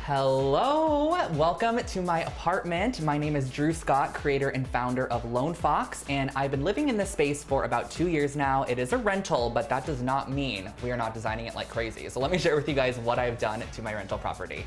Hello, welcome to my apartment. My name is Drew Scott, creator and founder of Lonefox, and I've been living in this space for about 2 years now. It is a rental, but that does not mean we are not designing it like crazy. So let me share with you guys what I've done to my rental property.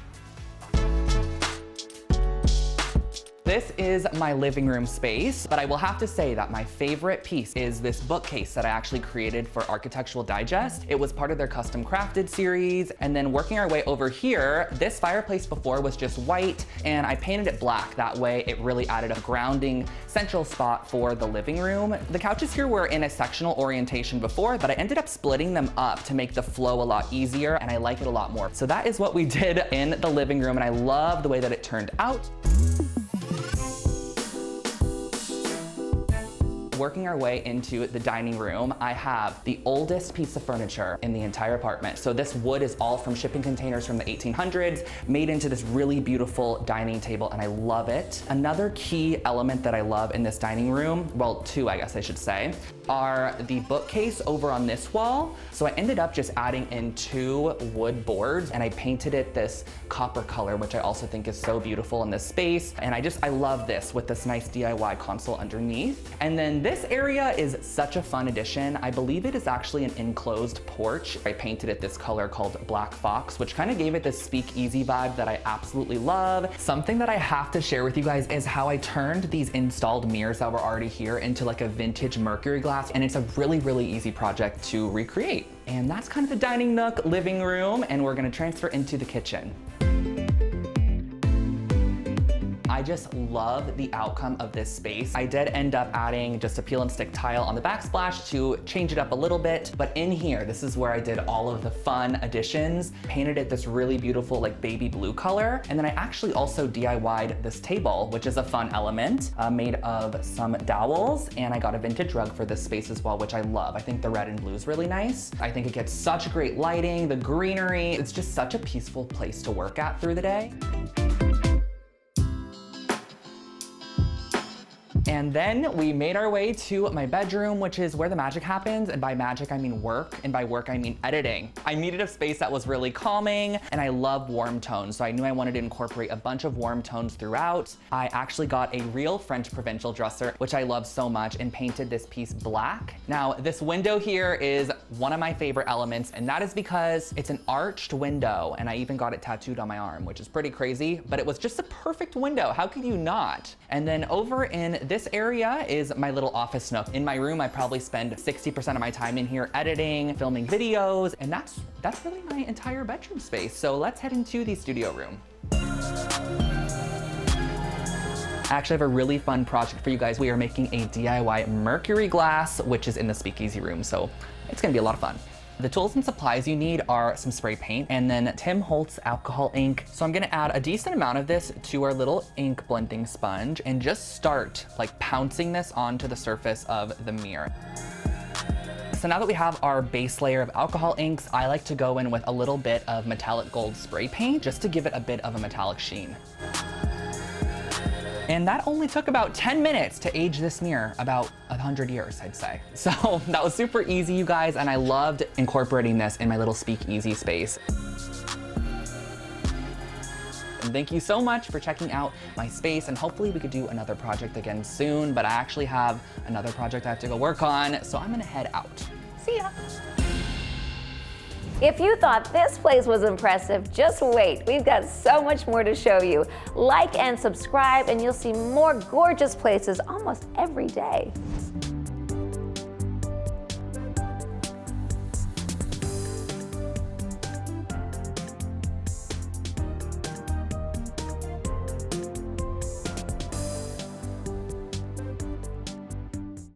This is my living room space, but I will have to say that my favorite piece is this bookcase that I actually created for Architectural Digest. It was part of their custom crafted series. And then working our way over here, this fireplace before was just white and I painted it black. That way it really added a grounding central spot for the living room. The couches here were in a sectional orientation before, but I ended up splitting them up to make the flow a lot easier and I like it a lot more. So that is what we did in the living room and I love the way that it turned out. Working our way into the dining room, I have the oldest piece of furniture in the entire apartment. So this wood is all from shipping containers from the 1800s, made into this really beautiful dining table, and I love it. Another key element that I love in this dining room, well, two I guess I should say, are the bookcase over on this wall. So I ended up just adding in 2 wood boards and I painted it this copper color, which I also think is so beautiful in this space. And I love this with this nice DIY console underneath. And then this area is such a fun addition. I believe it is actually an enclosed porch. I painted it this color called Black Fox, which kind of gave it this speakeasy vibe that I absolutely love. Something that I have to share with you guys is how I turned these installed mirrors that were already here into like a vintage mercury glass. And it's a really, really easy project to recreate. And that's kind of the dining nook, living room, and we're gonna transfer into the kitchen. I just love the outcome of this space. I did end up adding just a peel and stick tile on the backsplash to change it up a little bit, but in here, this is where I did all of the fun additions, painted it this really beautiful like baby blue color, and then I actually also DIY'd this table, which is a fun element, made of some dowels, and I got a vintage rug for this space as well, which I love. I think the red and blue is really nice. I think it gets such great lighting, the greenery. It's just such a peaceful place to work at through the day. And then we made our way to my bedroom, which is where the magic happens. And by magic, I mean work. And by work, I mean editing. I needed a space that was really calming and I love warm tones. So I knew I wanted to incorporate a bunch of warm tones throughout. I actually got a real French provincial dresser, which I love so much, and painted this piece black. Now, this window here is one of my favorite elements, and that is because it's an arched window. And I even got it tattooed on my arm, which is pretty crazy, but it was just a perfect window. How could you not? And then over in this area is my little office nook. In my room, I probably spend 60% of my time in here editing, filming videos, and that's really my entire bedroom space. So let's head into the studio room. I actually have a really fun project for you guys. We are making a DIY mercury glass, which is in the speakeasy room. So it's gonna be a lot of fun. The tools and supplies you need are some spray paint and then Tim Holtz alcohol ink. So I'm gonna add a decent amount of this to our little ink blending sponge and just start like pouncing this onto the surface of the mirror. So now that we have our base layer of alcohol inks, I like to go in with a little bit of metallic gold spray paint just to give it a bit of a metallic sheen. And that only took about 10 minutes to age this mirror, about 100 years, I'd say. So that was super easy, you guys, and I loved incorporating this in my little speakeasy space. And thank you so much for checking out my space, and hopefully we could do another project again soon, but I actually have another project I have to go work on, so I'm gonna head out. See ya. If you thought this place was impressive, just wait. We've got so much more to show you. Like and subscribe and you'll see more gorgeous places almost every day.